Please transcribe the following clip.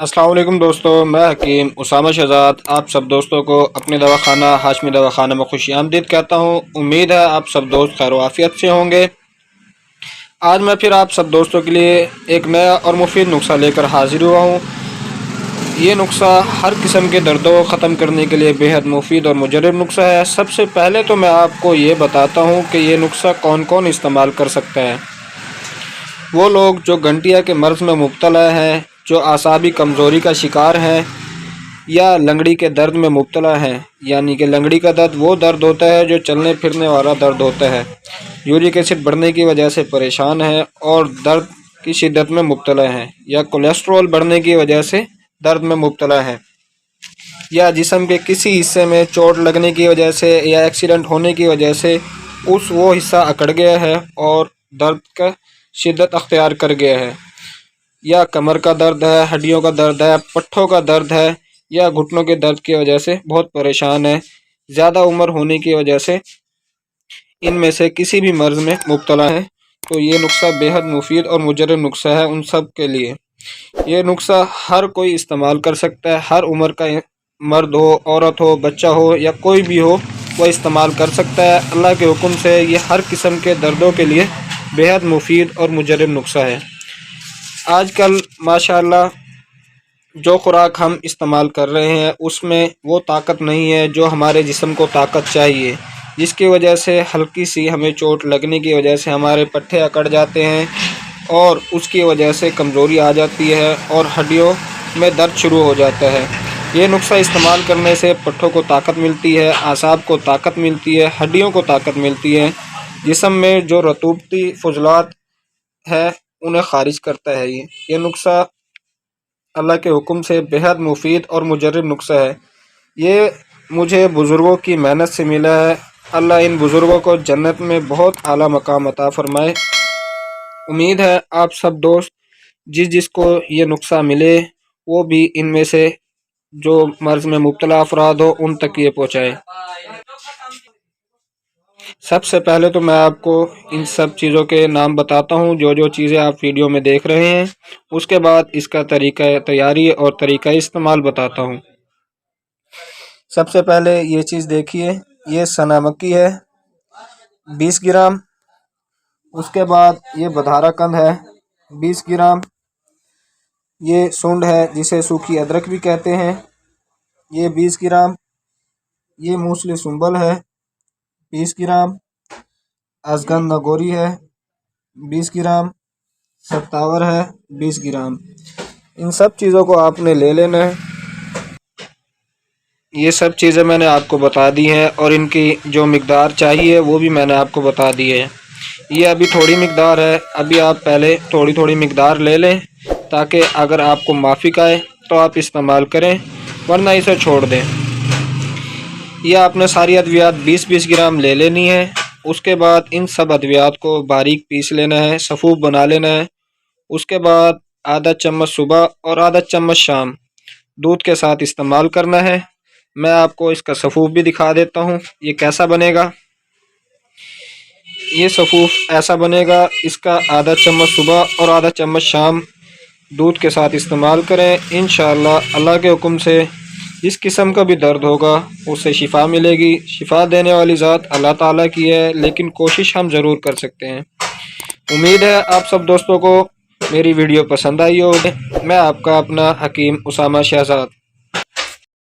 अस्सलाम वालेकुम दोस्तों, मैं हकीम उसामा शहजाद आप सब दोस्तों को अपने दवाखाना हाशमी दवाखाना में खुश आमदीद कहता हूँ। उम्मीद है आप सब दोस्त खैर आफियत से होंगे। आज मैं फिर आप सब दोस्तों के लिए एक नया और मुफीद नुस्खा लेकर हाजिर हुआ हूँ। ये नुस्खा हर किस्म के दर्दों को ख़त्म करने के लिए बेहद मुफीद और मुजर्रब नुस्खा है। सबसे पहले तो मैं आपको ये बताता हूँ कि ये नुस्खा कौन कौन इस्तेमाल कर सकता है। वो लोग जो गंटिया के मर्ज़ में मुब्तला हैं, जो आसाबी कमज़ोरी का शिकार हैं या लंगड़ी के दर्द में मुब्तला हैं। यानी कि लंगड़ी का दर्द वो दर्द होता है जो चलने फिरने वाला दर्द होता है। यूरिक एसिड बढ़ने की वजह से परेशान है और दर्द की शिद्दत में मुब्तला हैं, या कोलेस्ट्रॉल बढ़ने की वजह से दर्द में मुब्तला हैं, या जिस्म के किसी हिस्से में चोट लगने की वजह से या एक्सीडेंट होने की वजह से वो हिस्सा अकड़ गया है और दर्द का शिद्दत अख्तियार कर गया है, या कमर का दर्द है, हड्डियों का दर्द है, पट्ठों का दर्द है, या घुटनों के दर्द की वजह से बहुत परेशान है, ज़्यादा उम्र होने की वजह से इनमें से किसी भी मर्ज़ में मुब्तला है, तो ये नुस्खा बेहद मुफीद और मुजर्रब नुस्खा है उन सब के लिए। ये नुस्खा हर कोई इस्तेमाल कर सकता है, हर उम्र का मर्द हो, औरत हो, बच्चा हो या कोई भी हो वह इस्तेमाल कर सकता है। अल्लाह के हुक्म से ये हर किस्म के दर्दों के लिए बेहद मुफीद और मुजर्रब नुस्खा है। आजकल माशाअल्लाह जो खुराक हम इस्तेमाल कर रहे हैं उसमें वो ताकत नहीं है जो हमारे जिस्म को ताकत चाहिए, जिसकी वजह से हल्की सी हमें चोट लगने की वजह से हमारे पट्टे अकड़ जाते हैं और उसकी वजह से कमज़ोरी आ जाती है और हड्डियों में दर्द शुरू हो जाता है। ये नुस्खा इस्तेमाल करने से पट्टों को ताकत मिलती है, आसाब को ताकत मिलती है, हड्डियों को ताकत मिलती है, जिस्म में जो रतूबती फुजलात है उन्हें ख़ारिज करता है। ये नुस्खा अल्लाह के हुक्म से बेहद मुफीद और मुजर्रब नुस्खा है। ये मुझे बुज़ुर्गों की मेहनत से मिला है। अल्लाह इन बुज़ुर्गों को जन्नत में बहुत आला मकाम अता फ़रमाए। उम्मीद है आप सब दोस्त जिसको ये नुस्खा मिले वो भी इनमें से जो मर्ज़ में मुब्तला अफराद हो उन तक ये पहुँचाए। सबसे पहले तो मैं आपको इन सब चीज़ों के नाम बताता हूँ जो जो चीज़ें आप वीडियो में देख रहे हैं। उसके बाद इसका तरीका तैयारी और तरीका इस्तेमाल बताता हूँ। सबसे पहले ये चीज़ देखिए, ये सना मक्की है 20 ग्राम। उसके बाद ये बधारा कंद है 20 ग्राम। ये सूंड है जिसे सूखी अदरक भी कहते हैं, ये 20 ग्राम। ये मूसली सुंबल है 20 ग्राम। अजगन नगोरी है 20 ग्राम। सत्तावर है 20 ग्राम। इन सब चीज़ों को आपने ले लेना है। ये सब चीज़ें मैंने आपको बता दी हैं और इनकी जो मिक़दार चाहिए वो भी मैंने आपको बता दी है। ये अभी थोड़ी मिक़दार है, अभी आप पहले थोड़ी थोड़ी मिक़दार ले लें ताकि अगर आपको माफ़िक आए तो आप इस्तेमाल करें, वरना इसे छोड़ दें। ये आपने सारी अद्वियात 20-20 ग्राम ले लेनी है। उसके बाद इन सब अद्वियात को बारीक पीस लेना है, सफ़ूफ बना लेना है। उसके बाद आधा चम्मच सुबह और आधा चम्मच शाम दूध के साथ इस्तेमाल करना है। मैं आपको इसका सफ़ूफ भी दिखा देता हूँ ये कैसा बनेगा। ये सफ़ूफ ऐसा बनेगा, इसका आधा चम्मच सुबह और आधा चम्मच शाम दूध के साथ इस्तेमाल करें। इंशाअल्लाह अल्लाह के हुक्म से जिस किस्म का भी दर्द होगा उससे शिफा मिलेगी। शिफा देने वाली ज़ात अल्लाह ताला की है, लेकिन कोशिश हम ज़रूर कर सकते हैं। उम्मीद है आप सब दोस्तों को मेरी वीडियो पसंद आई होगी। मैं आपका अपना हकीम उसामा शहजाद।